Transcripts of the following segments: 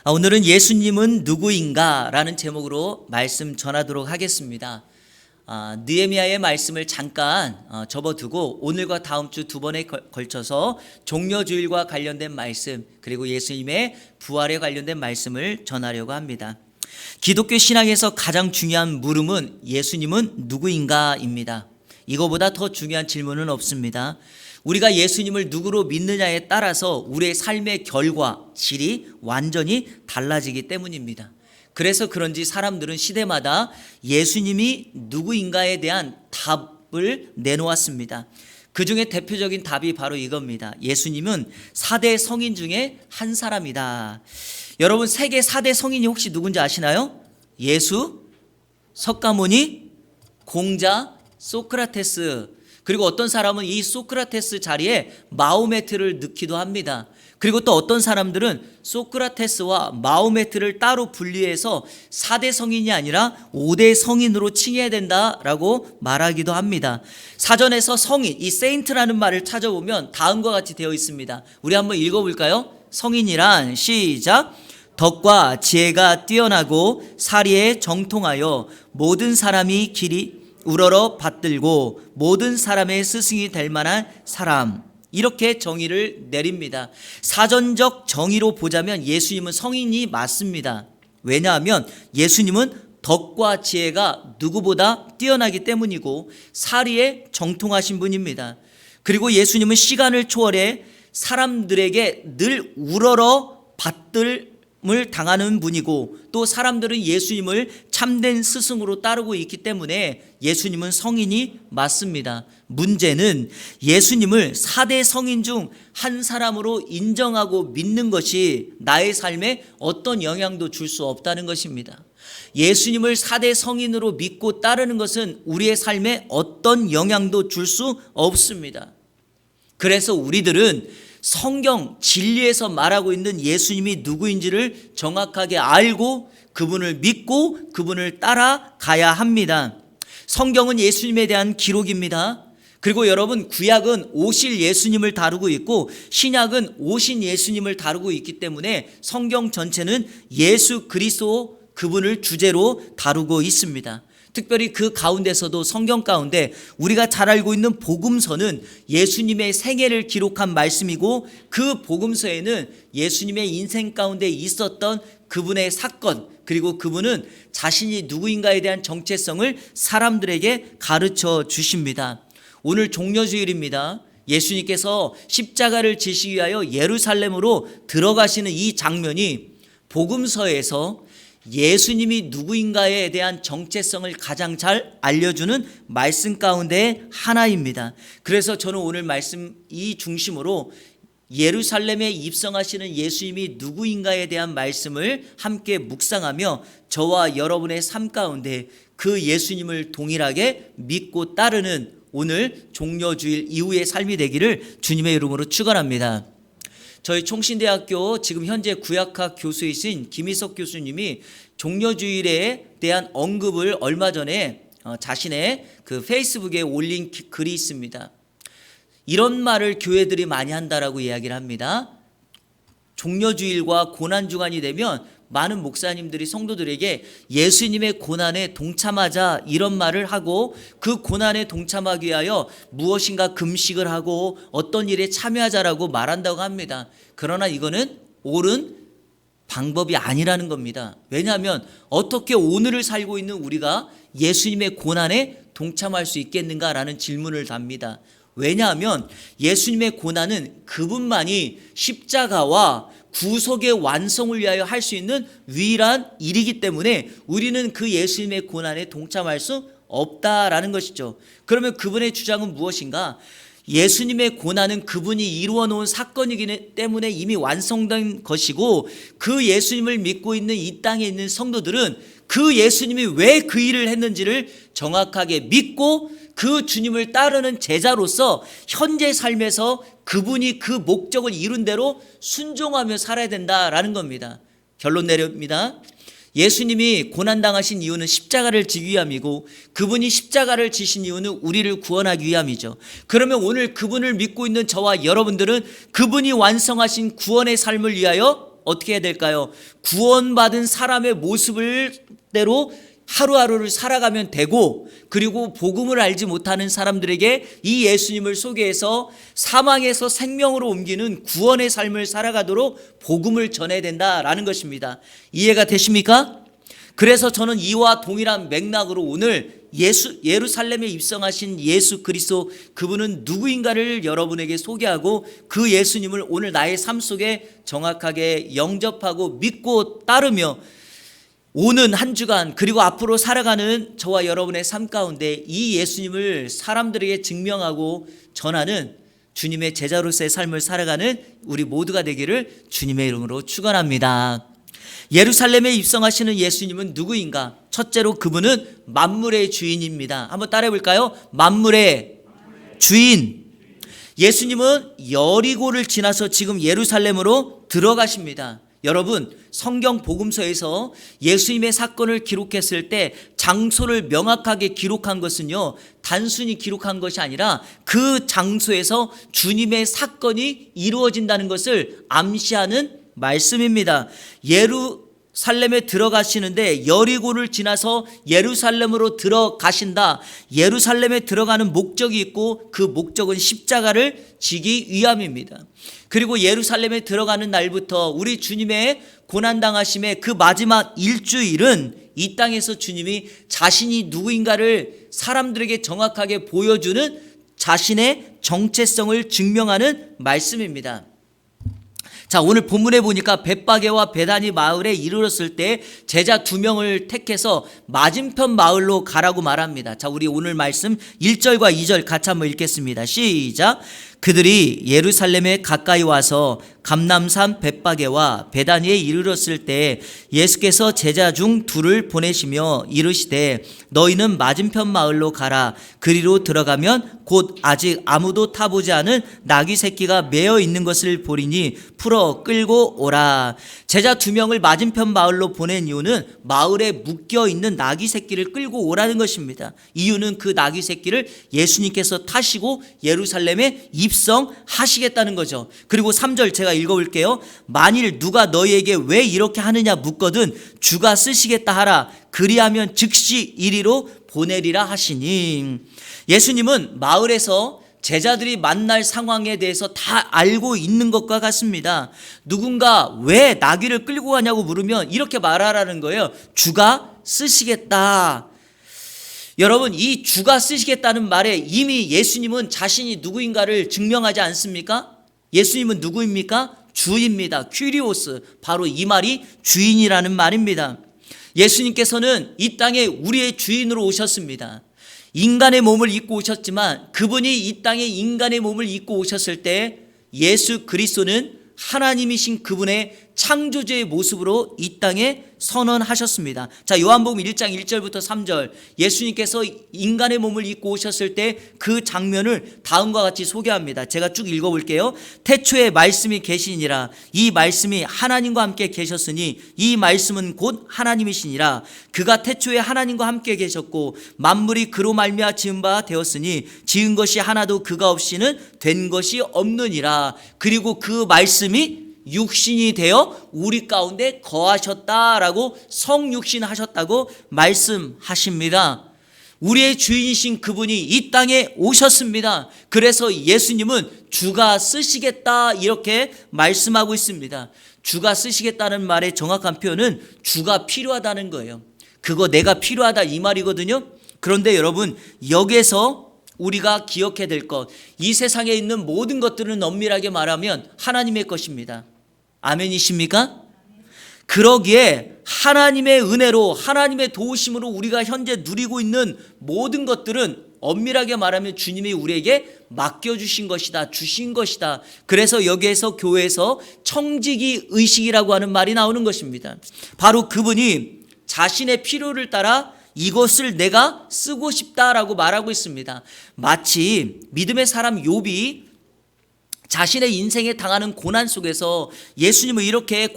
오늘은 예수님은 누구인가? 라는 제목으로 말씀 전하도록 하겠습니다. 느헤미야의 말씀을 잠깐 접어두고 오늘과 다음 주 두 번에 걸쳐서 종려주일과 관련된 말씀, 그리고 예수님의 부활에 관련된 말씀을 전하려고 합니다. 기독교 신앙에서 가장 중요한 물음은 예수님은 누구인가입니다. 이거보다 더 중요한 질문은 없습니다. 우리가 예수님을 누구로 믿느냐에 따라서 우리의 삶의 결과, 질이 완전히 달라지기 때문입니다. 그래서 그런지 사람들은 시대마다 예수님이 누구인가에 대한 답을 내놓았습니다. 그 중에 대표적인 답이 바로 이겁니다. 예수님은 4대 성인 중에 한 사람이다. 여러분, 세계 4대 성인이 혹시 누군지 아시나요? 예수, 석가모니, 공자, 소크라테스. 그리고 어떤 사람은 이 소크라테스 자리에 마호메트를 넣기도 합니다. 그리고 또 어떤 사람들은 소크라테스와 마호메트를 따로 분리해서 4대 성인이 아니라 5대 성인으로 칭해야 된다라고 말하기도 합니다. 사전에서 성인, 이 세인트라는 말을 찾아보면 다음과 같이 되어 있습니다. 우리 한번 읽어볼까요? 성인이란 시작. 덕과 지혜가 뛰어나고 사리에 정통하여 모든 사람이 길이 우러러 받들고 모든 사람의 스승이 될 만한 사람, 이렇게 정의를 내립니다. 사전적 정의로 보자면 예수님은 성인이 맞습니다. 왜냐하면 예수님은 덕과 지혜가 누구보다 뛰어나기 때문이고 사리에 정통하신 분입니다. 그리고 예수님은 시간을 초월해 사람들에게 늘 우러러 받들 을 당하는 분이고, 또 사람들은 예수님을 참된 스승으로 따르고 있기 때문에 예수님은 성인이 맞습니다. 문제는 예수님을 4대 성인 중 한 사람으로 인정하고 믿는 것이 나의 삶에 어떤 영향도 줄 수 없다는 것입니다. 예수님을 4대 성인으로 믿고 따르는 것은 우리의 삶에 어떤 영향도 줄 수 없습니다. 그래서 우리들은 성경 진리에서 말하고 있는 예수님이 누구인지를 정확하게 알고 그분을 믿고 그분을 따라가야 합니다. 성경은 예수님에 대한 기록입니다. 그리고 여러분, 구약은 오실 예수님을 다루고 있고 신약은 오신 예수님을 다루고 있기 때문에 성경 전체는 예수 그리스도 그분을 주제로 다루고 있습니다. 특별히 그 가운데서도 성경 가운데 우리가 잘 알고 있는 복음서는 예수님의 생애를 기록한 말씀이고, 그 복음서에는 예수님의 인생 가운데 있었던 그분의 사건, 그리고 그분은 자신이 누구인가에 대한 정체성을 사람들에게 가르쳐 주십니다. 오늘 종려주일입니다. 예수님께서 십자가를 지시기 위하여 예루살렘으로 들어가시는 이 장면이 복음서에서 예수님이 누구인가에 대한 정체성을 가장 잘 알려주는 말씀 가운데 하나입니다. 그래서 저는 오늘 말씀 이 중심으로 예루살렘에 입성하시는 예수님이 누구인가에 대한 말씀을 함께 묵상하며 저와 여러분의 삶 가운데 그 예수님을 동일하게 믿고 따르는 오늘 종려주일 이후의 삶이 되기를 주님의 이름으로 축원합니다. 저희 총신대학교 지금 현재 구약학 교수이신 김희석 교수님이 종려주일에 대한 언급을 얼마 전에 자신의 그 페이스북에 올린 글이 있습니다. 이런 말을 교회들이 많이 한다라고 이야기를 합니다. 종려주일과 고난주간이 되면 많은 목사님들이 성도들에게 예수님의 고난에 동참하자 이런 말을 하고, 그 고난에 동참하기 위하여 무엇인가 금식을 하고 어떤 일에 참여하자라고 말한다고 합니다. 그러나 이거는 옳은 방법이 아니라는 겁니다. 왜냐하면 어떻게 오늘을 살고 있는 우리가 예수님의 고난에 동참할 수 있겠는가라는 질문을 답니다. 왜냐하면 예수님의 고난은 그분만이 십자가와 구속의 완성을 위하여 할 수 있는 유일한 일이기 때문에 우리는 그 예수님의 고난에 동참할 수 없다라는 것이죠. 그러면 그분의 주장은 무엇인가? 예수님의 고난은 그분이 이루어 놓은 사건이기 때문에 이미 완성된 것이고, 그 예수님을 믿고 있는 이 땅에 있는 성도들은 그 예수님이 왜 그 일을 했는지를 정확하게 믿고 그 주님을 따르는 제자로서 현재 삶에서 그분이 그 목적을 이룬 대로 순종하며 살아야 된다라는 겁니다. 결론 내립니다. 예수님이 고난당하신 이유는 십자가를 지기 위함이고, 그분이 십자가를 지신 이유는 우리를 구원하기 위함이죠. 그러면 오늘 그분을 믿고 있는 저와 여러분들은 그분이 완성하신 구원의 삶을 위하여 어떻게 해야 될까요? 구원받은 사람의 모습대로 하루하루를 살아가면 되고, 그리고 복음을 알지 못하는 사람들에게 이 예수님을 소개해서 사망에서 생명으로 옮기는 구원의 삶을 살아가도록 복음을 전해야 된다라는 것입니다. 이해가 되십니까? 그래서 저는 이와 동일한 맥락으로 오늘 예루살렘에 입성하신 예수 그리스도, 그분은 누구인가를 여러분에게 소개하고 그 예수님을 오늘 나의 삶 속에 정확하게 영접하고 믿고 따르며 오는 한 주간 그리고 앞으로 살아가는 저와 여러분의 삶 가운데 이 예수님을 사람들에게 증명하고 전하는 주님의 제자로서의 삶을 살아가는 우리 모두가 되기를 주님의 이름으로 축원합니다. 예루살렘에 입성하시는 예수님은 누구인가? 첫째로 그분은 만물의 주인입니다. 한번 따라해 볼까요? 만물의 주인. 예수님은 여리고를 지나서 지금 예루살렘으로 들어가십니다. 여러분, 성경 복음서에서 예수님의 사건을 기록했을 때 장소를 명확하게 기록한 것은요, 단순히 기록한 것이 아니라 그 장소에서 주님의 사건이 이루어진다는 것을 암시하는 말씀입니다. 예루살렘에 들어가시는데 여리고를 지나서 예루살렘으로 들어가신다. 예루살렘에 들어가는 목적이 있고 그 목적은 십자가를 지기 위함입니다. 그리고 예루살렘에 들어가는 날부터 우리 주님의 고난당하심의 그 마지막 일주일은 이 땅에서 주님이 자신이 누구인가를 사람들에게 정확하게 보여주는 자신의 정체성을 증명하는 말씀입니다. 자, 오늘 본문에 보니까 벳바게와 베다니 마을에 이르렀을 때 제자 2명을 택해서 맞은편 마을로 가라고 말합니다. 자, 우리 오늘 말씀 1절과 2절 같이 한번 읽겠습니다. 시작. 그들이 예루살렘에 가까이 와서 감람산 벳바게와 베다니에 이르렀을 때 예수께서 제자 중 2를 보내시며 이르시되 너희는 맞은편 마을로 가라. 그리로 들어가면 곧 아직 아무도 타보지 않은 나귀 새끼가 매어 있는 것을 보리니 풀어 끌고 오라. 제자 2명을 맞은편 마을로 보낸 이유는 마을에 묶여 있는 나귀 새끼를 끌고 오라는 것입니다. 이유는 그 나귀 새끼를 예수님께서 타시고 예루살렘에 입성하시겠다는 거죠. 그리고 3절 제가 읽어볼게요. 만일 누가 너희에게 왜 이렇게 하느냐 묻거든 주가 쓰시겠다 하라. 그리하면 즉시 이리로 보내리라 하시니. 예수님은 마을에서 제자들이 만날 상황에 대해서 다 알고 있는 것과 같습니다. 누군가 왜 나귀를 끌고 가냐고 물으면 이렇게 말하라는 거예요. 주가 쓰시겠다. 여러분, 이 주가 쓰시겠다는 말에 이미 예수님은 자신이 누구인가를 증명하지 않습니까? 예수님은 누구입니까? 주입니다. 퀴리오스. 바로 이 말이 주인이라는 말입니다. 예수님께서는 이 땅에 우리의 주인으로 오셨습니다. 인간의 몸을 입고 오셨지만 그분이 이 땅에 인간의 몸을 입고 오셨을 때 예수 그리스도는 하나님이신 그분의 창조주의 모습으로 이 땅에 선언하셨습니다. 자, 요한복음 1장 1절부터 3절 예수님께서 인간의 몸을 입고 오셨을 때 그 장면을 다음과 같이 소개합니다. 제가 쭉 읽어볼게요. 태초에 말씀이 계시니라. 이 말씀이 하나님과 함께 계셨으니 이 말씀은 곧 하나님이시니라. 그가 태초에 하나님과 함께 계셨고 만물이 그로 말미암아 지은 바 되었으니 지은 것이 하나도 그가 없이는 된 것이 없느니라. 그리고 그 말씀이 육신이 되어 우리 가운데 거하셨다라고 성육신하셨다고 말씀하십니다. 우리의 주인이신 그분이 이 땅에 오셨습니다. 그래서 예수님은 주가 쓰시겠다 이렇게 말씀하고 있습니다. 주가 쓰시겠다는 말의 정확한 표현은 주가 필요하다는 거예요. 그거 내가 필요하다 이 말이거든요. 그런데 여러분, 여기에서 우리가 기억해야 될 것, 이 세상에 있는 모든 것들은 엄밀하게 말하면 하나님의 것입니다. 아멘이십니까? 그러기에 하나님의 은혜로 하나님의 도우심으로 우리가 현재 누리고 있는 모든 것들은 엄밀하게 말하면 주님이 우리에게 맡겨주신 것이다, 주신 것이다. 그래서 여기에서 교회에서 청지기 의식이라고 하는 말이 나오는 것입니다. 바로 그분이 자신의 필요를 따라 이것을 내가 쓰고 싶다라고 말하고 있습니다. 마치 믿음의 사람 욥이 자신의 인생에 당하는 고난 속에서 예수님을 이렇게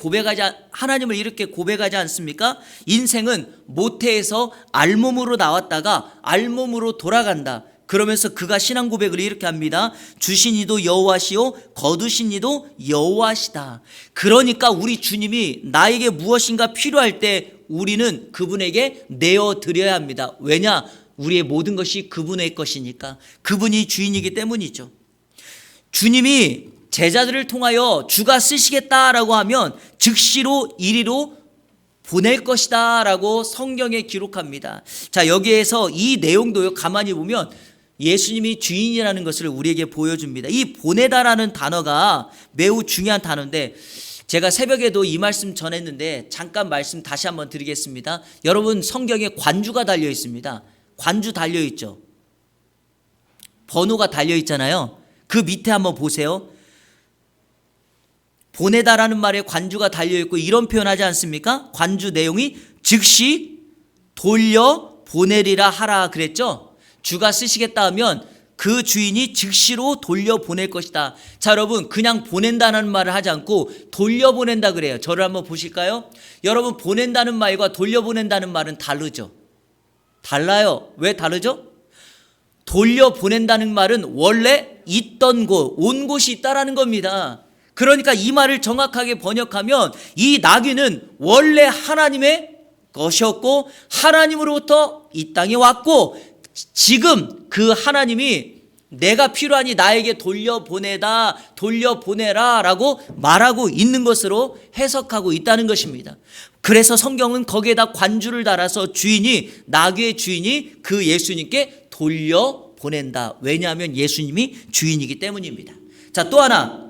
하나님을 이렇게 고백하지 않습니까? 인생은 모태에서 알몸으로 나왔다가 알몸으로 돌아간다. 그러면서 그가 신앙 고백을 이렇게 합니다. 주신 이도 여호와시요 거두신 이도 여호와시다. 그러니까 우리 주님이 나에게 무엇인가 필요할 때 우리는 그분에게 내어드려야 합니다. 왜냐? 우리의 모든 것이 그분의 것이니까. 그분이 주인이기 때문이죠. 주님이 제자들을 통하여 주가 쓰시겠다라고 하면 즉시로 이리로 보낼 것이다 라고 성경에 기록합니다. 자, 여기에서 이 내용도요, 가만히 보면 예수님이 주인이라는 것을 우리에게 보여줍니다. 이 보내다라는 단어가 매우 중요한 단어인데, 제가 새벽에도 이 말씀 전했는데 잠깐 말씀 다시 한번 드리겠습니다. 여러분, 성경에 관주가 달려 있습니다. 관주 달려 있죠. 번호가 달려 있잖아요. 그 밑에 한번 보세요. 보내다라는 말에 관주가 달려 있고 이런 표현하지 않습니까? 관주 내용이 즉시 돌려 보내리라 하라 그랬죠. 주가 쓰시겠다 하면 그 주인이 즉시로 돌려보낼 것이다. 자, 여러분, 그냥 보낸다는 말을 하지 않고 돌려보낸다 그래요. 저를 한번 보실까요? 여러분, 보낸다는 말과 돌려보낸다는 말은 다르죠. 달라요. 왜 다르죠? 돌려보낸다는 말은 원래 있던 곳, 온 곳이 있다라는 겁니다. 그러니까 이 말을 정확하게 번역하면 이 나귀는 원래 하나님의 것이었고 하나님으로부터 이 땅에 왔고 지금 그 하나님이 내가 필요하니 나에게 돌려보내라 라고 말하고 있는 것으로 해석하고 있다는 것입니다. 그래서 성경은 거기에다 관주를 달아서 주인이, 나귀의 주인이 그 예수님께 돌려보낸다. 왜냐하면 예수님이 주인이기 때문입니다. 자, 또 하나,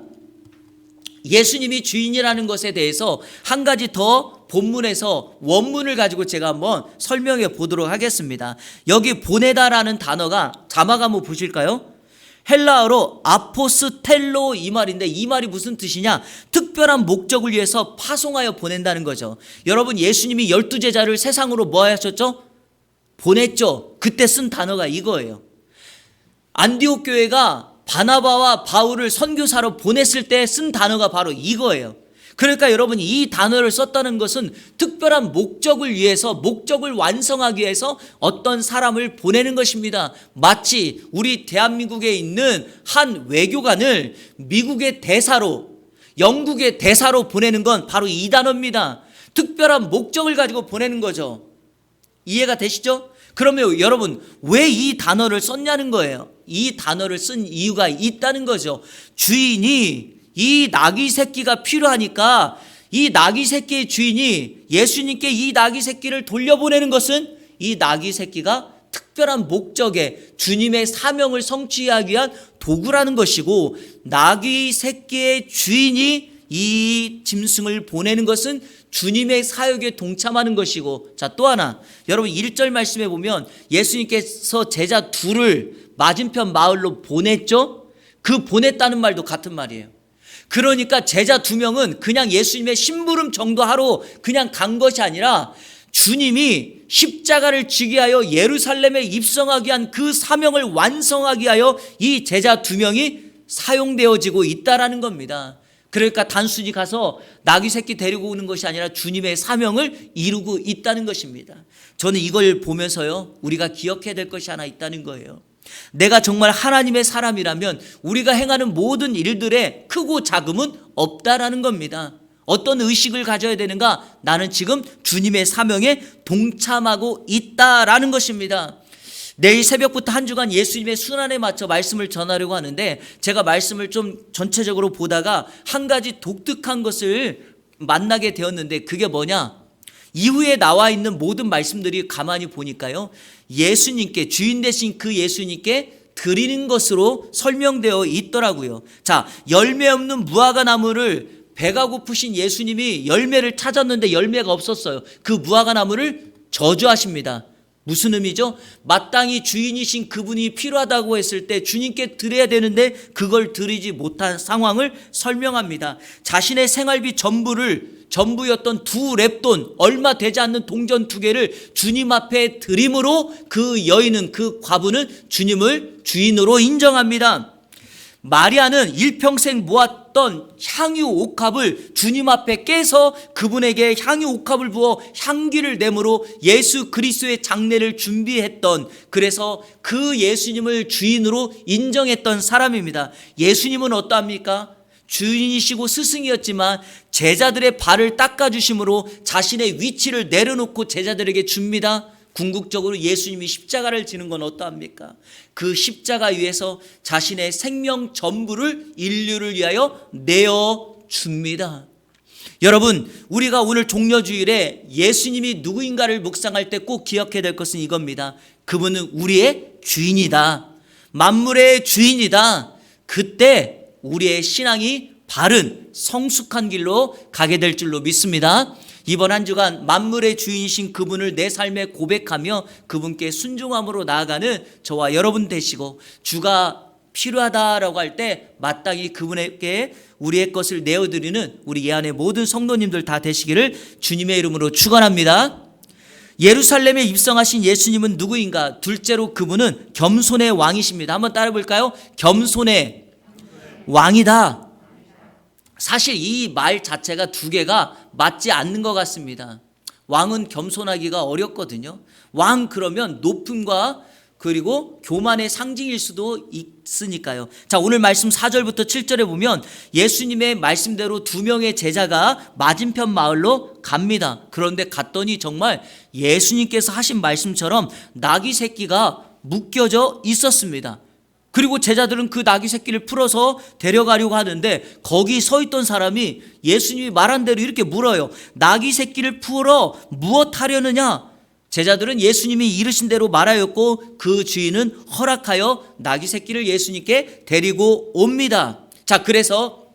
예수님이 주인이라는 것에 대해서 한 가지 더 본문에서 원문을 가지고 제가 한번 설명해 보도록 하겠습니다. 여기 보내다라는 단어가 자막 한번 보실까요? 헬라어로 아포스텔로 이 말인데 이 말이 무슨 뜻이냐? 특별한 목적을 위해서 파송하여 보낸다는 거죠. 여러분, 예수님이 12제자를 세상으로 뭐 하셨죠? 보냈죠. 그때 쓴 단어가 이거예요. 안디옥 교회가 바나바와 바울을 선교사로 보냈을 때 쓴 단어가 바로 이거예요. 그러니까 여러분, 이 단어를 썼다는 것은 특별한 목적을 위해서, 목적을 완성하기 위해서 어떤 사람을 보내는 것입니다. 마치 우리 대한민국에 있는 한 외교관을 미국의 대사로, 영국의 대사로 보내는 건 바로 이 단어입니다. 특별한 목적을 가지고 보내는 거죠. 이해가 되시죠? 그러면 여러분, 왜 이 단어를 썼냐는 거예요. 이 단어를 쓴 이유가 있다는 거죠. 주인이 이 나귀 새끼가 필요하니까 이 나귀 새끼의 주인이 예수님께 이 나귀 새끼를 돌려보내는 것은 이 나귀 새끼가 특별한 목적에 주님의 사명을 성취하기 위한 도구라는 것이고, 나귀 새끼의 주인이 이 짐승을 보내는 것은 주님의 사역에 동참하는 것이고. 자, 또 하나, 여러분 1절 말씀에 보면 예수님께서 제자 둘을 맞은편 마을로 보냈죠. 그 보냈다는 말도 같은 말이에요. 그러니까 제자 2명은 그냥 예수님의 심부름 정도 하러 그냥 간 것이 아니라 주님이 십자가를 지기 위하여 예루살렘에 입성하기 위한 그 사명을 완성하기 위하여 이 제자 2명이 사용되어지고 있다라는 겁니다. 그러니까 단순히 가서 나귀 새끼 데리고 오는 것이 아니라 주님의 사명을 이루고 있다는 것입니다. 저는 이걸 보면서요, 우리가 기억해야 될 것이 하나 있다는 거예요. 내가 정말 하나님의 사람이라면 우리가 행하는 모든 일들에 크고 작음은 없다라는 겁니다. 어떤 의식을 가져야 되는가? 나는 지금 주님의 사명에 동참하고 있다라는 것입니다. 내일 새벽부터 한 주간 예수님의 순환에 맞춰 말씀을 전하려고 하는데, 제가 말씀을 좀 전체적으로 보다가 한 가지 독특한 것을 만나게 되었는데, 그게 뭐냐? 이후에 나와 있는 모든 말씀들이 가만히 보니까요, 예수님께, 주인 되신 그 예수님께 드리는 것으로 설명되어 있더라고요. 자, 열매 없는 무화과 나무를 배가 고프신 예수님이 열매를 찾았는데 열매가 없었어요. 그 무화과 나무를 저주하십니다. 무슨 의미죠? 마땅히 주인이신 그분이 필요하다고 했을 때 주님께 드려야 되는데 그걸 드리지 못한 상황을 설명합니다. 자신의 생활비 전부였던 2렙돈, 얼마 되지 않는 동전 2개를 주님 앞에 드림으로 그 여인은, 그 과부는 주님을 주인으로 인정합니다. 마리아는 일평생 모았던 어떤 향유 옥합을 주님 앞에 깨서 그분에게 향유 옥합을 부어 향기를 내므로 예수 그리스도의 장례를 준비했던, 그래서 그 예수님을 주인으로 인정했던 사람입니다. 예수님은 어떠합니까? 주인이시고 스승이었지만 제자들의 발을 닦아주심으로 자신의 위치를 내려놓고 제자들에게 줍니다. 궁극적으로 예수님이 십자가를 지는 건 어떠합니까? 그 십자가 위에서 자신의 생명 전부를 인류를 위하여 내어줍니다. 여러분, 우리가 오늘 종려주일에 예수님이 누구인가를 묵상할 때 꼭 기억해야 될 것은 이겁니다. 그분은 우리의 주인이다. 만물의 주인이다. 그때 우리의 신앙이 바른 성숙한 길로 가게 될 줄로 믿습니다. 이번 한 주간 만물의 주인이신 그분을 내 삶에 고백하며 그분께 순종함으로 나아가는 저와 여러분 되시고, 주가 필요하다라고 할 때 마땅히 그분에게 우리의 것을 내어드리는 우리 이 안에 모든 성도님들 다 되시기를 주님의 이름으로 축원합니다. 예루살렘에 입성하신 예수님은 누구인가? 둘째로 그분은 겸손의 왕이십니다. 한번 따라 볼까요? 겸손의 왕이다. 사실 이 말 자체가 두 개가 맞지 않는 것 같습니다. 왕은 겸손하기가 어렵거든요. 왕 그러면 높음과 그리고 교만의 상징일 수도 있으니까요. 자, 오늘 말씀 4절부터 7절에 보면 예수님의 말씀대로 두 명의 제자가 맞은편 마을로 갑니다. 그런데 갔더니 정말 예수님께서 하신 말씀처럼 나귀 새끼가 묶여져 있었습니다. 그리고 제자들은 그 나귀 새끼를 풀어서 데려가려고 하는데 거기 서 있던 사람이 예수님이 말한 대로 이렇게 물어요. 나귀 새끼를 풀어 무엇 하려느냐? 제자들은 예수님이 이르신 대로 말하였고 그 주인은 허락하여 나귀 새끼를 예수님께 데리고 옵니다. 자, 그래서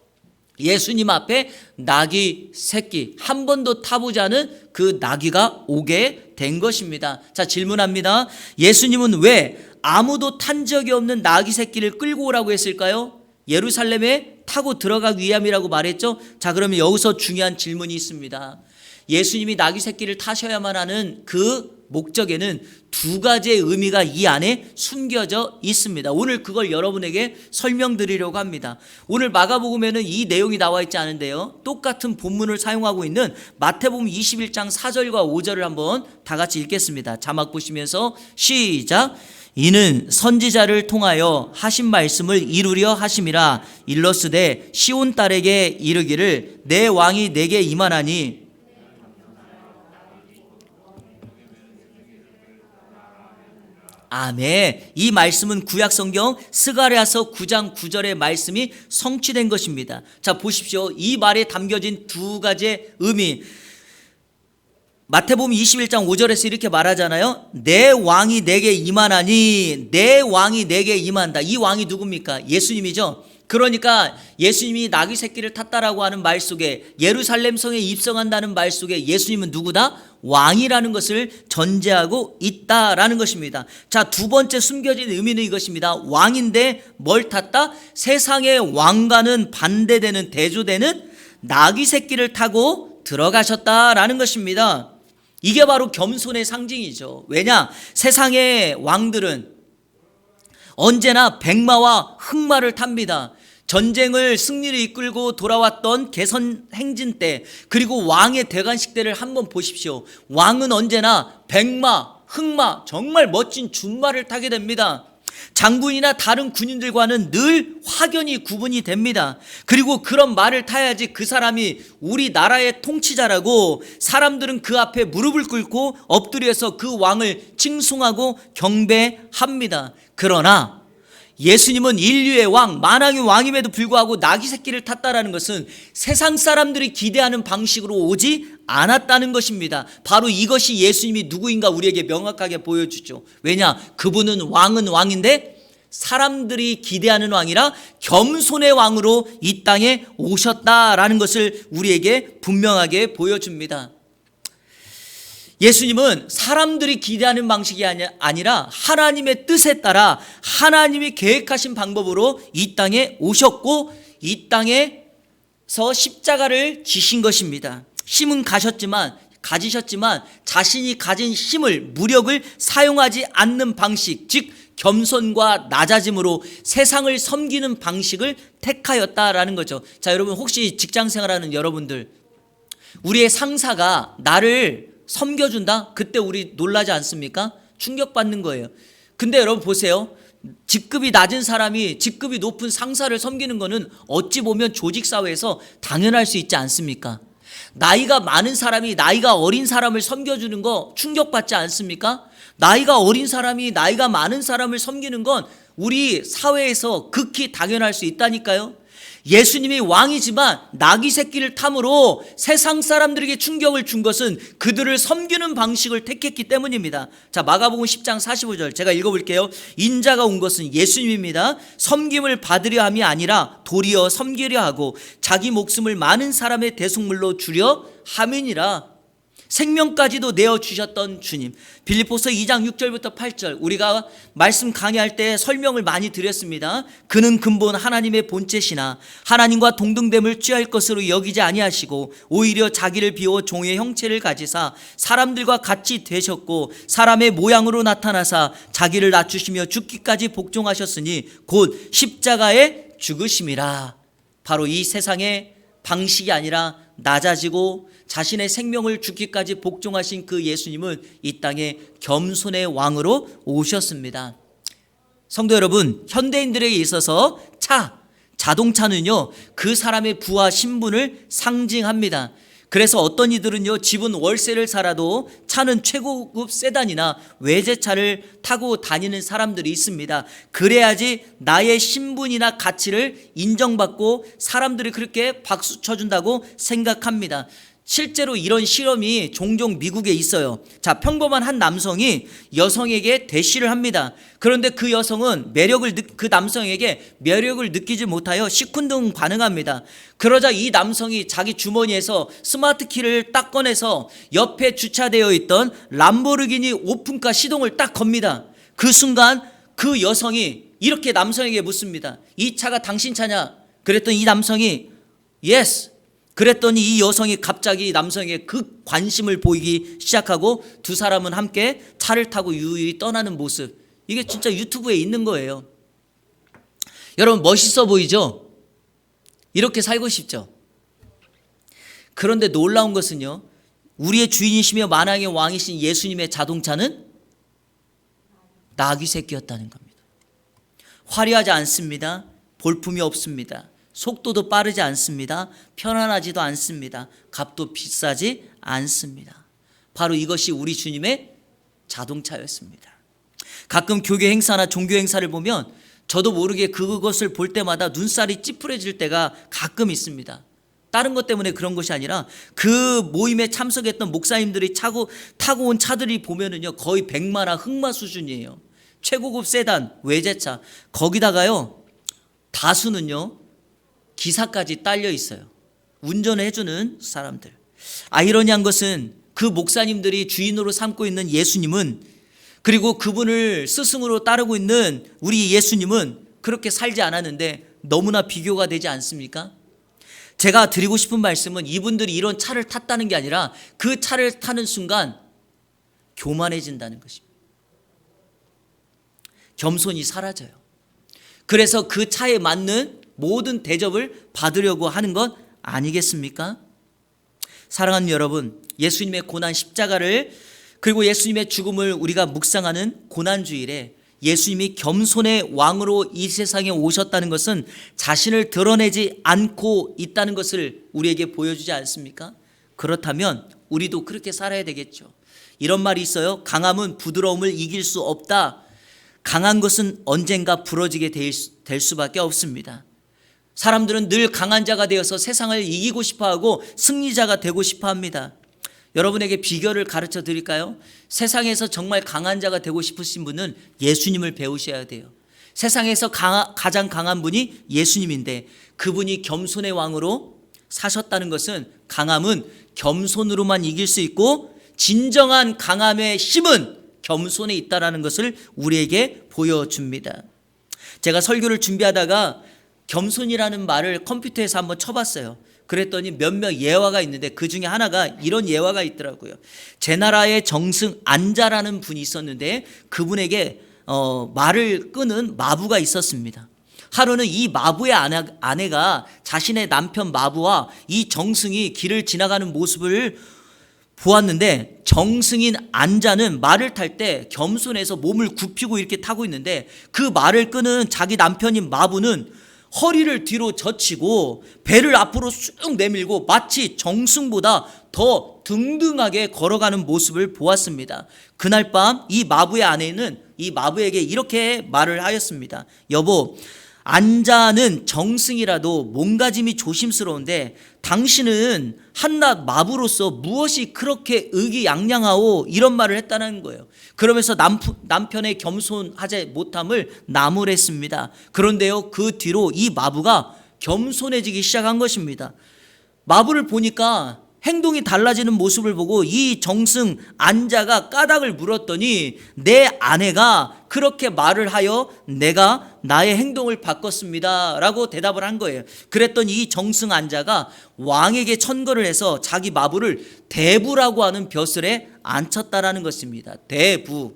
예수님 앞에 나귀 새끼, 한 번도 타보지 않은 그 나귀가 오게 된 것입니다. 자, 질문합니다. 예수님은 왜 아무도 탄 적이 없는 나귀 새끼를 끌고 오라고 했을까요? 예루살렘에 타고 들어가기 위함이라고 말했죠. 자, 그러면 여기서 중요한 질문이 있습니다. 예수님이 나귀 새끼를 타셔야만 하는 그 목적에는 두 가지의 의미가 이 안에 숨겨져 있습니다. 오늘 그걸 여러분에게 설명드리려고 합니다. 오늘 마가복음에는 이 내용이 나와 있지 않은데요, 똑같은 본문을 사용하고 있는 마태복음 21장 4절과 5절을 한번 다 같이 읽겠습니다. 자막 보시면서 시작. 이는 선지자를 통하여 하신 말씀을 이루려 하심이라. 일러스되 시온 딸에게 이르기를 내 왕이 내게 임하나니 아멘. 이 말씀은 구약성경 스가랴서 9장 9절의 말씀이 성취된 것입니다. 자, 보십시오. 이 말에 담겨진 두 가지의 의미. 마태복음 21장 5절에서 이렇게 말하잖아요. 내 왕이 내게 임하나니, 내 왕이 내게 임한다. 이 왕이 누굽니까? 예수님이죠. 그러니까 예수님이 나귀 새끼를 탔다라고 하는 말 속에, 예루살렘 성에 입성한다는 말 속에 예수님은 누구다? 왕이라는 것을 전제하고 있다라는 것입니다. 자, 두 번째 숨겨진 의미는 이것입니다. 왕인데 뭘 탔다? 세상의 왕과는 반대되는, 대조되는 나귀 새끼를 타고 들어가셨다라는 것입니다. 이게 바로 겸손의 상징이죠. 왜냐? 세상의 왕들은 언제나 백마와 흑마를 탑니다. 전쟁을 승리를 이끌고 돌아왔던 개선 행진 때, 그리고 왕의 대관식 때를 한번 보십시오. 왕은 언제나 백마, 흑마, 정말 멋진 준마를 타게 됩니다. 장군이나 다른 군인들과는 늘 확연히 구분이 됩니다. 그리고 그런 말을 타야지 그 사람이 우리나라의 통치자라고 사람들은 그 앞에 무릎을 꿇고 엎드려서 그 왕을 칭송하고 경배합니다. 그러나 예수님은 인류의 왕, 만왕의 왕임에도 불구하고 나귀 새끼를 탔다라는 것은 세상 사람들이 기대하는 방식으로 오지 않았다는 것입니다. 바로 이것이 예수님이 누구인가 우리에게 명확하게 보여주죠. 왜냐? 그분은 왕은 왕인데 사람들이 기대하는 왕이라 겸손의 왕으로 이 땅에 오셨다라는 것을 우리에게 분명하게 보여줍니다. 예수님은 사람들이 기대하는 방식이 아니라 하나님의 뜻에 따라 하나님이 계획하신 방법으로 이 땅에 오셨고 이 땅에서 십자가를 지신 것입니다. 힘은 가지셨지만 자신이 가진 힘을, 무력을 사용하지 않는 방식, 즉 겸손과 낮아짐으로 세상을 섬기는 방식을 택하였다라는 거죠. 자, 여러분 혹시 직장 생활하는 여러분들, 우리의 상사가 나를 섬겨준다? 그때 우리 놀라지 않습니까? 충격받는 거예요. 근데 여러분 보세요. 직급이 낮은 사람이 직급이 높은 상사를 섬기는 거는 어찌 보면 조직사회에서 당연할 수 있지 않습니까? 나이가 많은 사람이 나이가 어린 사람을 섬겨주는 거 충격받지 않습니까? 나이가 어린 사람이 나이가 많은 사람을 섬기는 건 우리 사회에서 극히 당연할 수 있다니까요. 예수님이 왕이지만 나귀 새끼를 탐으로 세상 사람들에게 충격을 준 것은 그들을 섬기는 방식을 택했기 때문입니다. 자, 마가복음 10장 45절 제가 읽어볼게요. 인자가 온 것은 예수님입니다. 섬김을 받으려 함이 아니라 도리어 섬기려 하고 자기 목숨을 많은 사람의 대속물로 주려 함이니라. 생명까지도 내어주셨던 주님. 빌립보서 2장 6절부터 8절 우리가 말씀 강의할 때 설명을 많이 드렸습니다. 그는 근본 하나님의 본체시나 하나님과 동등됨을 취할 것으로 여기지 아니하시고 오히려 자기를 비워 종의 형체를 가지사 사람들과 같이 되셨고 사람의 모양으로 나타나사 자기를 낮추시며 죽기까지 복종하셨으니 곧 십자가에 죽으심이라. 바로 이 세상의 방식이 아니라 낮아지고 자신의 생명을 죽기까지 복종하신 그 예수님은 이 땅에 겸손의 왕으로 오셨습니다. 성도 여러분, 현대인들에게 있어서 자동차는요 그 사람의 부와 신분을 상징합니다. 그래서 어떤 이들은요 집은 월세를 살아도 차는 최고급 세단이나 외제차를 타고 다니는 사람들이 있습니다. 그래야지 나의 신분이나 가치를 인정받고 사람들이 그렇게 박수 쳐준다고 생각합니다. 실제로 이런 실험이 종종 미국에 있어요. 자, 평범한 한 남성이 여성에게 대시를 합니다. 그런데 그 여성은 그 남성에게 매력을 느끼지 못하여 시큰둥 반응합니다. 그러자 이 남성이 자기 주머니에서 스마트 키를 딱 꺼내서 옆에 주차되어 있던 람보르기니 오픈카 시동을 딱 겁니다. 그 순간 그 여성이 이렇게 남성에게 묻습니다. 이 차가 당신 차냐? 그랬더니 이 남성이 yes. 그랬더니 이 여성이 갑자기 남성에게 극 관심을 보이기 시작하고 두 사람은 함께 차를 타고 유유히 떠나는 모습. 이게 진짜 유튜브에 있는 거예요. 여러분 멋있어 보이죠? 이렇게 살고 싶죠? 그런데 놀라운 것은요, 우리의 주인이시며 만왕의 왕이신 예수님의 자동차는 나귀 새끼였다는 겁니다. 화려하지 않습니다. 볼품이 없습니다. 속도도 빠르지 않습니다. 편안하지도 않습니다. 값도 비싸지 않습니다. 바로 이것이 우리 주님의 자동차였습니다. 가끔 교회 행사나 종교 행사를 보면 저도 모르게 그것을 볼 때마다 눈살이 찌푸려질 때가 가끔 있습니다. 다른 것 때문에 그런 것이 아니라 그 모임에 참석했던 목사님들이 타고 온 차들이 보면은요 거의 백마나 흑마 수준이에요. 최고급 세단, 외제차. 거기다가요 다수는요 기사까지 딸려 있어요. 운전을 해주는 사람들. 아이러니한 것은 그 목사님들이 주인으로 삼고 있는 예수님은, 그리고 그분을 스승으로 따르고 있는 우리 예수님은 그렇게 살지 않았는데 너무나 비교가 되지 않습니까? 제가 드리고 싶은 말씀은 이분들이 이런 차를 탔다는 게 아니라 그 차를 타는 순간 교만해진다는 것입니다. 겸손이 사라져요. 그래서 그 차에 맞는 모든 대접을 받으려고 하는 것 아니겠습니까? 사랑하는 여러분, 예수님의 고난 십자가를 그리고 예수님의 죽음을 우리가 묵상하는 고난주일에 예수님이 겸손의 왕으로 이 세상에 오셨다는 것은 자신을 드러내지 않고 있다는 것을 우리에게 보여주지 않습니까? 그렇다면 우리도 그렇게 살아야 되겠죠. 이런 말이 있어요. 강함은 부드러움을 이길 수 없다. 강한 것은 언젠가 부러지게 될 수밖에 없습니다. 사람들은 늘 강한 자가 되어서 세상을 이기고 싶어하고 승리자가 되고 싶어합니다. 여러분에게 비결을 가르쳐 드릴까요? 세상에서 정말 강한 자가 되고 싶으신 분은 예수님을 배우셔야 돼요. 세상에서 가장 강한 분이 예수님인데 그분이 겸손의 왕으로 사셨다는 것은 강함은 겸손으로만 이길 수 있고 진정한 강함의 힘은 겸손에 있다는 것을 우리에게 보여줍니다. 제가 설교를 준비하다가 겸손이라는 말을 컴퓨터에서 한번 쳐봤어요. 그랬더니 몇몇 예화가 있는데 그 중에 하나가 이런 예화가 있더라고요. 제 나라의 정승 안자라는 분이 있었는데 그분에게 말을 끄는 마부가 있었습니다. 하루는 이 마부의 아내가 자신의 남편 마부와 이 정승이 길을 지나가는 모습을 보았는데, 정승인 안자는 말을 탈 때 겸손해서 몸을 굽히고 이렇게 타고 있는데, 그 말을 끄는 자기 남편인 마부는 허리를 뒤로 젖히고 배를 앞으로 쑥 내밀고 마치 정승보다 더 등등하게 걸어가는 모습을 보았습니다. 그날 밤 이 마부의 아내는 이 마부에게 이렇게 말을 하였습니다. 여보, 안자는 정승이라도 몸가짐이 조심스러운데 당신은 한낱 마부로서 무엇이 그렇게 의기양양하오, 이런 말을 했다는 거예요. 그러면서 남편의 겸손하지 못함을 나무랬습니다. 그런데요, 그 뒤로 이 마부가 겸손해지기 시작한 것입니다. 마부를 보니까 행동이 달라지는 모습을 보고 이 정승 안자가 까닭을 물었더니, 내 아내가 그렇게 말을 하여 내가 나의 행동을 바꿨습니다 라고 대답을 한 거예요. 그랬더니 이 정승 안자가 왕에게 천거를 해서 자기 마부를 대부라고 하는 벼슬에 앉혔다라는 것입니다. 대부.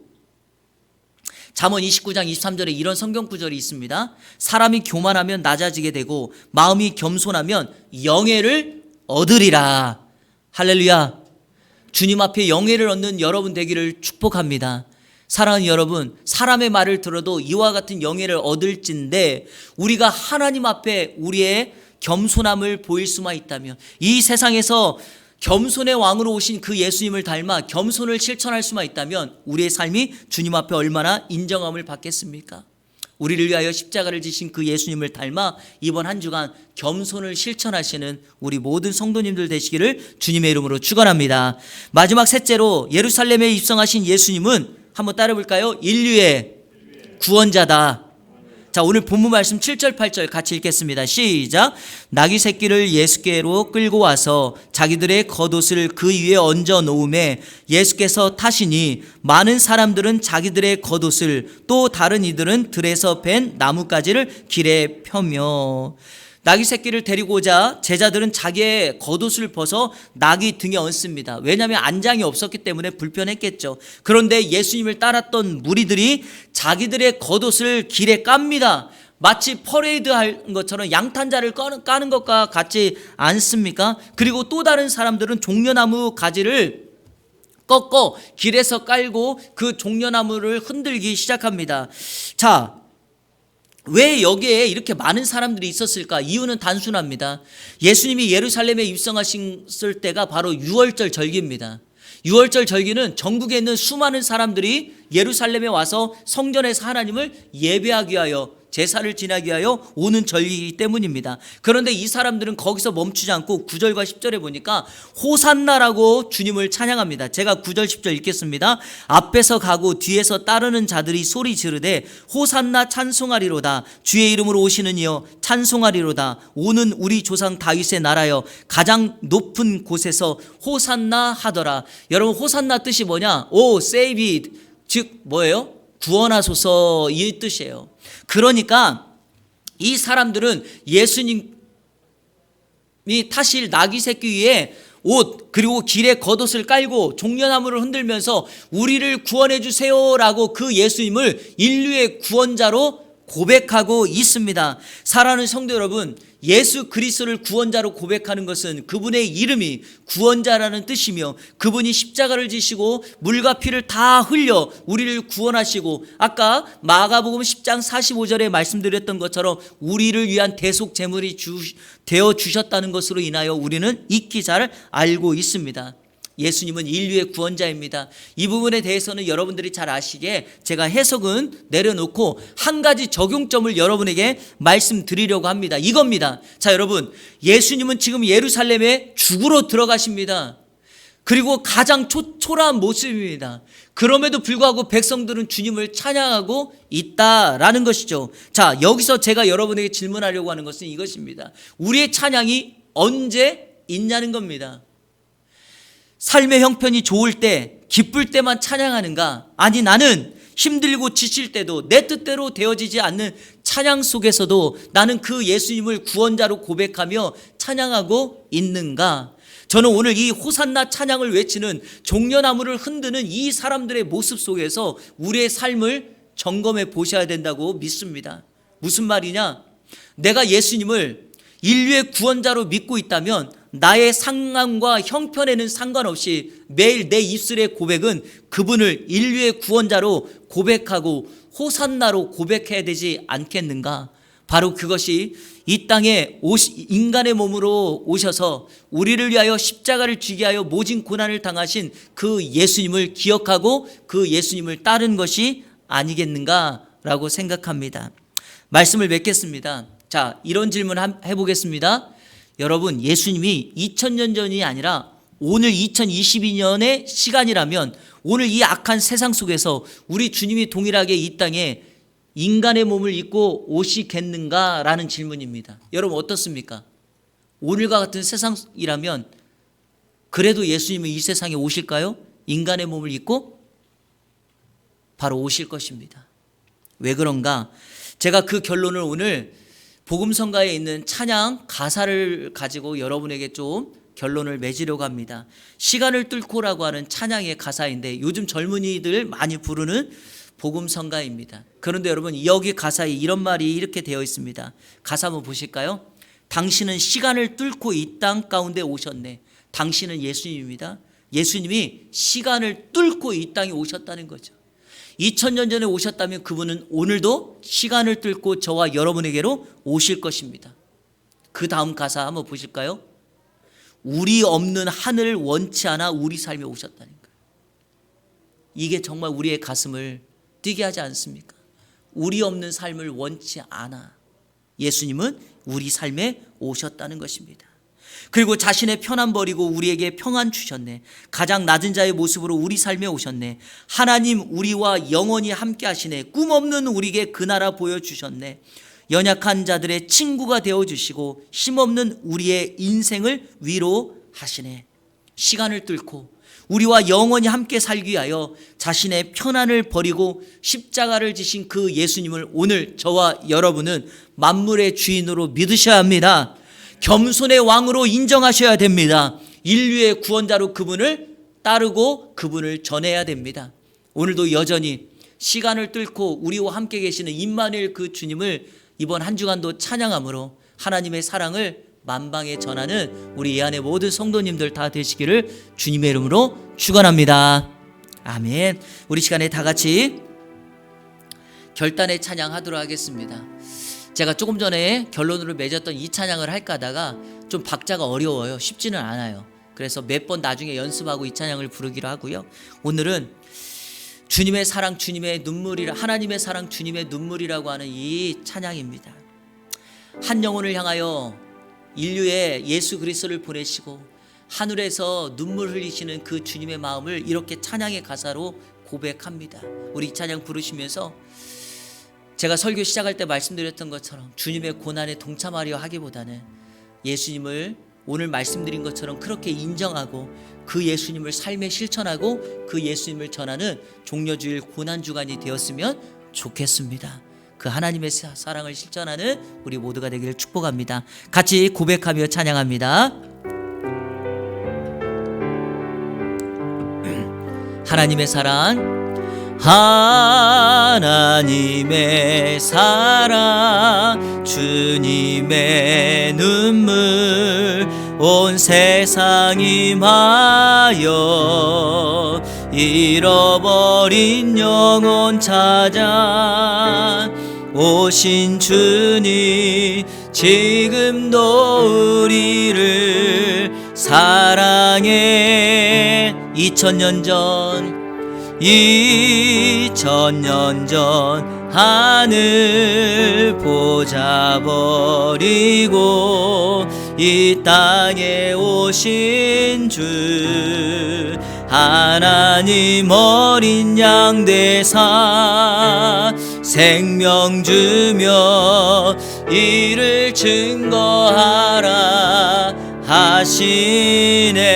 잠언 29장 23절에 이런 성경 구절이 있습니다. 사람이 교만하면 낮아지게 되고 마음이 겸손하면 영예를 얻으리라. 할렐루야. 주님 앞에 영예를 얻는 여러분 되기를 축복합니다. 사랑하는 여러분, 사람의 말을 들어도 이와 같은 영예를 얻을진데, 우리가 하나님 앞에 우리의 겸손함을 보일 수만 있다면, 이 세상에서 겸손의 왕으로 오신 그 예수님을 닮아 겸손을 실천할 수만 있다면 우리의 삶이 주님 앞에 얼마나 인정함을 받겠습니까? 우리를 위하여 십자가를 지신 그 예수님을 닮아 이번 한 주간 겸손을 실천하시는 우리 모든 성도님들 되시기를 주님의 이름으로 축원합니다. 마지막 셋째로, 예루살렘에 입성하신 예수님은 한번 따라 볼까요? 인류의 구원자다. 자, 오늘 본문 말씀 7절 8절 같이 읽겠습니다. 시작. 나귀 새끼를 예수께로 끌고 와서 자기들의 겉옷을 그 위에 얹어 놓음에 예수께서 타시니 많은 사람들은 자기들의 겉옷을, 또 다른 이들은 들에서 벤 나뭇가지를 길에 펴며. 나귀 새끼를 데리고 오자 제자들은 자기의 겉옷을 벗어 나귀 등에 얹습니다. 왜냐하면 안장이 없었기 때문에 불편했겠죠. 그런데 예수님을 따랐던 무리들이 자기들의 겉옷을 길에 깝니다. 마치 퍼레이드 할 것처럼 양탄자를 까는 것과 같지 않습니까? 그리고 또 다른 사람들은 종려나무 가지를 꺾어 길에서 깔고 그 종려나무를 흔들기 시작합니다. 자, 왜 여기에 이렇게 많은 사람들이 있었을까? 이유는 단순합니다. 예수님이 예루살렘에 입성하셨을 때가 바로 유월절 절기입니다. 유월절 절기는 전국에 있는 수많은 사람들이 예루살렘에 와서 성전에서 하나님을 예배하기 위하여, 제사를 지내기 위하여 오는 절기이기 때문입니다. 그런데 이 사람들은 거기서 멈추지 않고 9절과 10절에 보니까 호산나라고 주님을 찬양합니다. 제가 9절 10절 읽겠습니다. 앞에서 가고 뒤에서 따르는 자들이 소리 지르되 호산나 찬송하리로다. 주의 이름으로 오시는 이여 찬송하리로다. 오는 우리 조상 다윗의 나라여 가장 높은 곳에서 호산나 하더라. 여러분, 호산나 뜻이 뭐냐? 오, save it. 즉 뭐예요? 구원하소서, 이 뜻이에요. 그러니까 이 사람들은 예수님이 타실 나귀 새끼 위에 옷, 그리고 길에 겉옷을 깔고 종려나무를 흔들면서 우리를 구원해 주세요라고 그 예수님을 인류의 구원자로 고백하고 있습니다. 사랑하는 성도 여러분, 예수 그리스도를 구원자로 고백하는 것은 그분의 이름이 구원자라는 뜻이며, 그분이 십자가를 지시고 물과 피를 다 흘려 우리를 구원하시고, 아까 마가복음 10장 45절에 말씀드렸던 것처럼 우리를 위한 대속 제물이 되어 주셨다는 것으로 인하여 우리는 익히 잘 알고 있습니다. 예수님은 인류의 구원자입니다. 이 부분에 대해서는 여러분들이 잘 아시기에 제가 해석은 내려놓고 한 가지 적용점을 여러분에게 말씀드리려고 합니다. 이겁니다. 자, 여러분, 예수님은 지금 예루살렘에 죽으러 들어가십니다. 그리고 가장 초라한 모습입니다. 그럼에도 불구하고 백성들은 주님을 찬양하고 있다라는 것이죠. 자, 여기서 제가 여러분에게 질문하려고 하는 것은 이것입니다. 우리의 찬양이 언제 있냐는 겁니다. 삶의 형편이 좋을 때, 기쁠 때만 찬양하는가? 아니, 나는 힘들고 지칠 때도 내 뜻대로 되어지지 않는 찬양 속에서도 나는 그 예수님을 구원자로 고백하며 찬양하고 있는가? 저는 오늘 이 호산나 찬양을 외치는 종려나무를 흔드는 이 사람들의 모습 속에서 우리의 삶을 점검해 보셔야 된다고 믿습니다. 무슨 말이냐? 내가 예수님을 인류의 구원자로 믿고 있다면 나의 상황과 형편에는 상관없이 매일 내 입술의 고백은 그분을 인류의 구원자로 고백하고 호산나로 고백해야 되지 않겠는가? 바로 그것이 이 땅에 인간의 몸으로 오셔서 우리를 위하여 십자가를 지게 하여 모진 고난을 당하신 그 예수님을 기억하고 그 예수님을 따른 것이 아니겠는가라고 생각합니다. 말씀을 맺겠습니다. 자, 이런 질문 해보겠습니다. 여러분, 예수님이 2000년 전이 아니라 오늘 2022년의 시간이라면 오늘 이 악한 세상 속에서 우리 주님이 동일하게 이 땅에 인간의 몸을 입고 오시겠는가라는 질문입니다. 여러분 어떻습니까? 오늘과 같은 세상이라면 그래도 예수님은 이 세상에 오실까요? 인간의 몸을 입고? 바로 오실 것입니다. 왜 그런가? 제가 그 결론을 오늘 복음성가에 있는 찬양 가사를 가지고 여러분에게 좀 결론을 맺으려고 합니다. 시간을 뚫고라고 하는 찬양의 가사인데 요즘 젊은이들 많이 부르는 복음성가입니다. 그런데 여러분 여기 가사에 이런 말이 이렇게 되어 있습니다. 가사 한번 보실까요? 당신은 시간을 뚫고 이 땅 가운데 오셨네. 당신은 예수님입니다. 예수님이 시간을 뚫고 이 땅에 오셨다는 거죠. 2000년 전에 오셨다면 그분은 오늘도 시간을 뚫고 저와 여러분에게로 오실 것입니다. 그 다음 가사 한번 보실까요? 우리 없는 하늘을 원치 않아 우리 삶에 오셨다는 거예요. 이게 정말 우리의 가슴을 뛰게 하지 않습니까? 우리 없는 삶을 원치 않아 예수님은 우리 삶에 오셨다는 것입니다. 그리고 자신의 편안 버리고 우리에게 평안 주셨네. 가장 낮은 자의 모습으로 우리 삶에 오셨네. 하나님 우리와 영원히 함께 하시네. 꿈 없는 우리에게 그 나라 보여주셨네. 연약한 자들의 친구가 되어주시고 힘없는 우리의 인생을 위로하시네. 시간을 뚫고 우리와 영원히 함께 살기 위하여 자신의 편안을 버리고 십자가를 지신 그 예수님을 오늘 저와 여러분은 만물의 주인으로 믿으셔야 합니다. 겸손의 왕으로 인정하셔야 됩니다. 인류의 구원자로 그분을 따르고 그분을 전해야 됩니다. 오늘도 여전히 시간을 뚫고 우리와 함께 계시는 임마누엘 그 주님을 이번 한 주간도 찬양함으로 하나님의 사랑을 만방에 전하는 우리 이 안의 모든 성도님들 다 되시기를 주님의 이름으로 축원합니다. 아멘. 우리 시간에 다 같이 결단의 찬양하도록 하겠습니다. 제가 조금 전에 결론으로 맺었던 이 찬양을 할까 하다가 좀 박자가 어려워요. 쉽지는 않아요. 그래서 몇 번 나중에 연습하고 이 찬양을 부르기로 하고요. 오늘은 주님의 사랑 주님의 눈물이라 하나님의 사랑 주님의 눈물이라고 하는 이 찬양입니다. 한 영혼을 향하여 인류에 예수 그리스도를 보내시고 하늘에서 눈물 흘리시는 그 주님의 마음을 이렇게 찬양의 가사로 고백합니다. 우리 이 찬양 부르시면서 제가 설교 시작할 때 말씀드렸던 것처럼 주님의 고난에 동참하려 하기보다는 예수님을 오늘 말씀드린 것처럼 그렇게 인정하고 그 예수님을 삶에 실천하고 그 예수님을 전하는 종려주일 고난주간이 되었으면 좋겠습니다. 그 하나님의 사랑을 실천하는 우리 모두가 되기를 축복합니다. 같이 고백하며 찬양합니다. 하나님의 사랑 하나님의 사랑 주님의 눈물 온 세상 임하여 잃어버린 영혼 찾아 오신 주님 지금도 우리를 사랑해 2000년 전 하늘 보자 버리고 이 땅에 오신 주 하나님 어린 양 되사 생명 주며 이를 증거하라 하시네.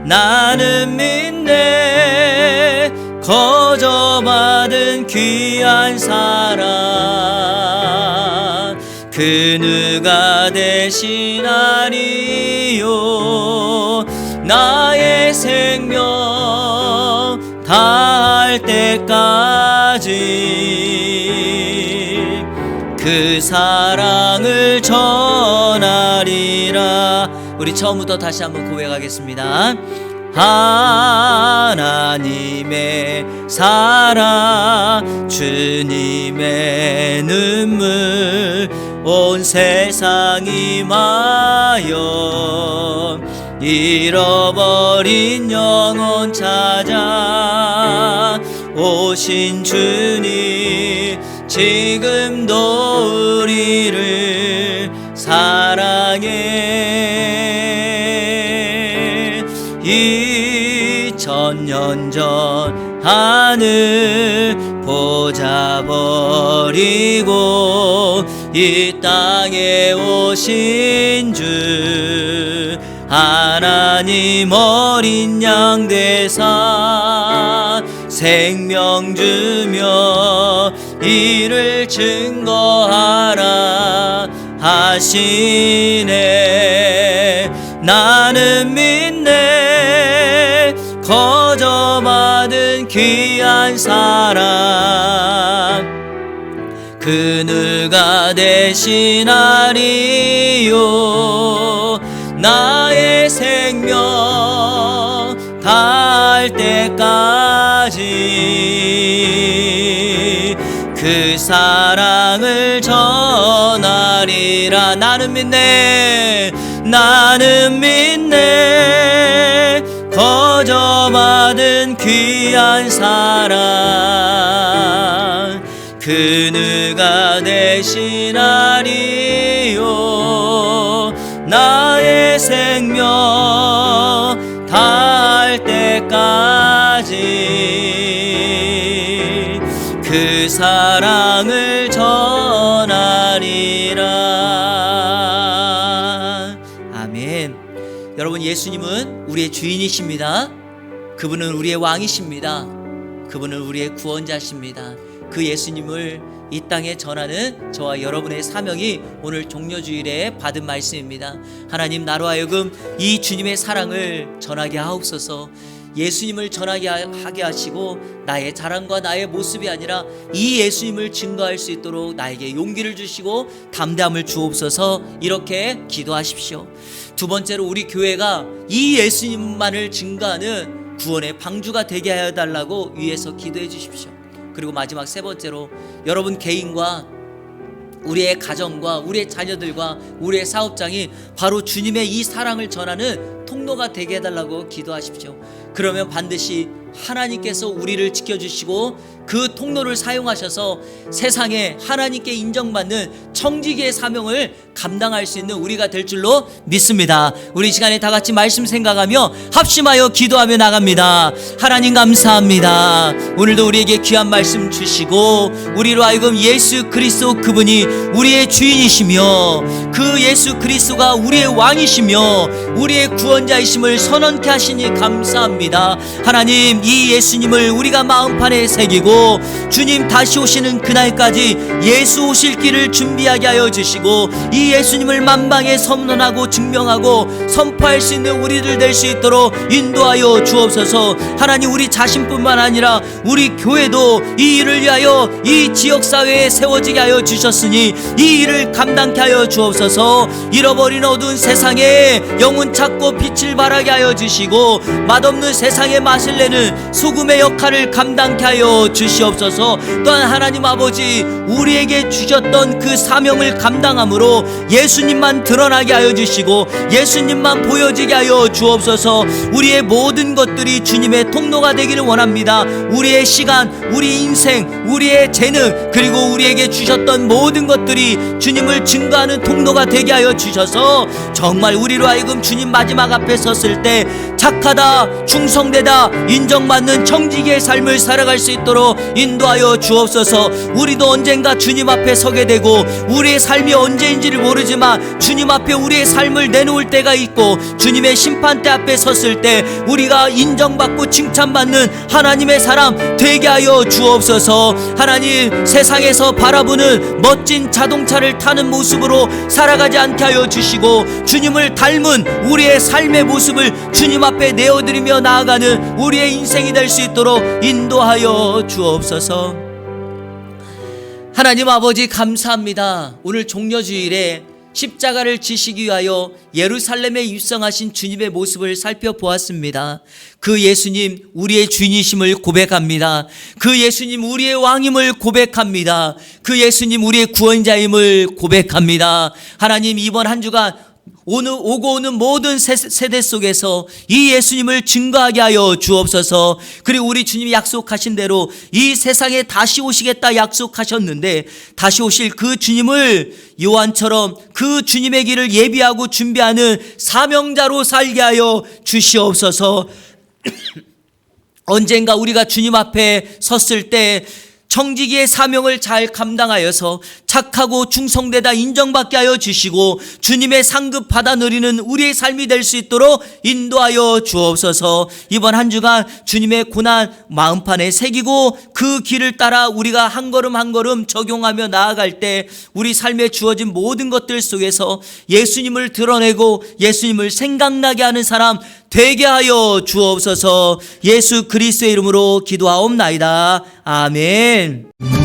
나는 믿네 거저받은 귀한 사랑 그 누가 대신하리요. 나의 생명 다할 때까지 그 사랑을 전하리라. 우리 처음부터 다시 한번 고백하겠습니다. 하나님의 사랑, 주님의 눈물, 온 세상이 마여 잃어버린 영혼 찾아 오신 주님, 지금도 우리를 사랑해. 2000년 전 하늘 보좌 버리고 이 땅에 오신 주, 하나님 어린 양 되사 생명 주며 이를 증거하라 하시네. 나는 믿네, 거저 받은 귀한 사랑, 그누가 대신하리요. 나의 생명 다할 때까지 그 사랑을 전하리라. 나는 믿네, 나는 믿네, 거저 받은 귀한 사랑, 그누가 대신하리요. 나의 생명 다할 때까지 그 사랑을 전하리라. 아멘. 여러분, 예수님은 우리의 주인이십니다. 그분은 우리의 왕이십니다. 그분은 우리의 구원자십니다. 그 예수님을 이 땅에 전하는 저와 여러분의 사명이 오늘 종려주일에 받은 말씀입니다. 하나님, 나로 하여금 이 주님의 사랑을 전하게 하옵소서. 예수님을 전하게 하게 하시고 나의 자랑과 나의 모습이 아니라 이 예수님을 증거할 수 있도록 나에게 용기를 주시고 담대함을 주옵소서. 이렇게 기도하십시오. 두 번째로, 우리 교회가 이 예수님만을 증거하는 구원의 방주가 되게 하여 달라고 위에서 기도해 주십시오. 그리고 마지막 세 번째로, 여러분 개인과 우리의 가정과 우리의 자녀들과 우리의 사업장이 바로 주님의 이 사랑을 전하는 통로가 되게 해달라고 기도하십시오. 그러면 반드시 하나님께서 우리를 지켜주시고 그 통로를 사용하셔서 세상에 하나님께 인정받는 청지기의 사명을 감당할 수 있는 우리가 될 줄로 믿습니다. 우리 이 시간에 다 같이 말씀 생각하며 합심하여 기도하며 나갑니다. 하나님 감사합니다. 오늘도 우리에게 귀한 말씀 주시고 우리로 하여금 예수 그리스도 그분이 우리의 주인이시며 그 예수 그리스도가 우리의 왕이시며 우리의 구원자이심을 선언케 하시니 감사합니다. 하나님, 이 예수님을 우리가 마음판에 새기고 주님 다시 오시는 그날까지 예수 오실 길을 준비하게 하여 주시고 이 예수님을 만방에 선언하고 증명하고 선포할 수 있는 우리들 될 수 있도록 인도하여 주옵소서. 하나님, 우리 자신뿐만 아니라 우리 교회도 이 일을 위하여 이 지역사회에 세워지게 하여 주셨으니 이 일을 감당케 하여 주옵소서. 잃어버린 어두운 세상에 영혼 찾고 빛을 발하게 하여 주시고 맛없는 세상에 맛을 내는 소금의 역할을 감당케 하여 주시옵소서. 또한 하나님 아버지, 우리에게 주셨던 그 사명을 감당함으로 예수님만 드러나게 하여 주시고 예수님만 보여지게 하여 주옵소서. 우리의 모든 것들이 주님의 통로가 되기를 원합니다. 우리의 시간, 우리 인생, 우리의 재능, 그리고 우리에게 주셨던 모든 것들이 주님을 증거하는 통로가 되게 하여 주셔서 정말 우리로 하여금 주님 마지막 앞에 섰을 때 착하다, 충성되다, 인정받는 청지기의 삶을 살아갈 수 있도록 인도하여 주옵소서. 우리도 언젠가 주님 앞에 서게 되고 우리의 삶이 언제인지를 모르지만 주님 앞에 우리의 삶을 내놓을 때가 있고 주님의 심판대 앞에 섰을 때 우리가 인정받고 칭찬받는 하나님의 사람 되게 하여 주옵소서. 하나님, 세상에서 바라보는 멋진 자동차를 타는 모습으로 살아가지 않게 하여 주시고 주님을 닮은 우리의 삶의 모습을 주님 앞에 내어드리며 나아가는 우리의 인생이 될 수 있도록 인도하여 주옵소서. 하나님 아버지 감사합니다. 오늘 종려주일에 십자가를 지시기 위하여 예루살렘에 입성하신 주님의 모습을 살펴보았습니다. 그 예수님 우리의 주인이심을 고백합니다. 그 예수님 우리의 왕임을 고백합니다. 그 예수님 우리의 구원자임을 고백합니다. 하나님 이번 한 주간 오고 오는 모든 세대 속에서 이 예수님을 증거하게 하여 주옵소서. 그리고 우리 주님이 약속하신 대로 이 세상에 다시 오시겠다 약속하셨는데 다시 오실 그 주님을 요한처럼 그 주님의 길을 예비하고 준비하는 사명자로 살게 하여 주시옵소서. 언젠가 우리가 주님 앞에 섰을 때 청지기의 사명을 잘 감당하여서 착하고 충성되다 인정받게 하여 주시고 주님의 상급 받아 누리는 우리의 삶이 될 수 있도록 인도하여 주옵소서. 이번 한 주간 주님의 고난 마음판에 새기고 그 길을 따라 우리가 한 걸음 한 걸음 적용하며 나아갈 때 우리 삶에 주어진 모든 것들 속에서 예수님을 드러내고 예수님을 생각나게 하는 사람 되게 하여 주옵소서. 예수 그리스도의 이름으로 기도하옵나이다. 아멘.